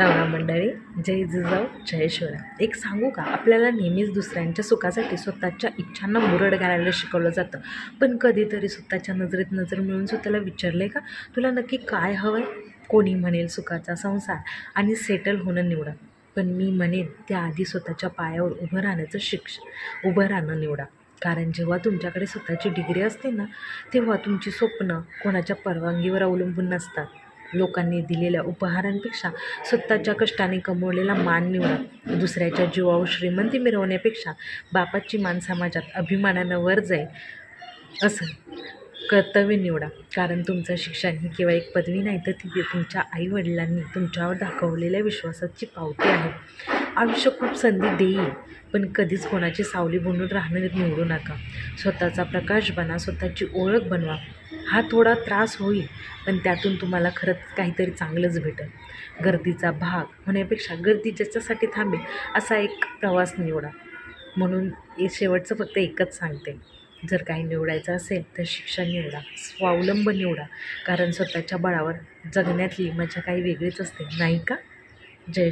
राम मंडळी, जय जिजाऊ जय शिवराय. एक सांगू का, आपल्याला नेहमीच दुसऱ्यांच्या सुखासाठी स्वतःच्या इच्छांना मुरड घालायला शिकवलं जातं. पण कधीतरी स्वतःच्या नजरेत नजर मिळून स्वतःला विचारले का, तुला नक्की काय हवं आहे? कोणी म्हणेल सुखाचा संसार आणि सेटल होणं निवडा, पण मी म्हणेन त्याआधी स्वतःच्या पायावर उभं राहणं निवडा. कारण जेव्हा तुमच्याकडे स्वतःची डिग्री असते ना, तेव्हा तुमची स्वप्न कोणाच्या परवानगीवर अवलंबून नसतात. लोकांनी दिलेल्या उपहारांपेक्षा स्वतःच्या कष्टाने कमवलेला मान निवडा. दुसऱ्याच्या जीवावर श्रीमंती मिरवण्यापेक्षा बापाची मान समाजात अभिमानानं वर जाईल असं कर्तव्य निवडा. कारण तुमचं शिक्षण ही केवळ एक पदवी नाही, तर ती तुमच्या आईवडिलांनी तुमच्यावर दाखवलेल्या विश्वासाची पावती आहे. आयुष्य खूप संधी देईल, पण कधीच कोणाची सावली बनून राहणं निवडू नका. स्वतःचा प्रकाश बना, स्वतःची ओळख बनवा. हा थोडा त्रास होईल, पण त्यातून तुम्हाला खरंच काहीतरी चांगलंच भेटेल. गर्दीचा भाग होण्यापेक्षा गर्दी ज्याच्यासाठी थांबेल असा एक प्रवास निवडा. म्हणून शेवटचं फक्त एकच सांगते, जर काही निवडायचं असेल तर शिक्षण निवडा, स्वावलंब निवडा. कारण स्वतःच्या बळावर जगण्यातली मजा काही वेगळीच असते, नाही का? जय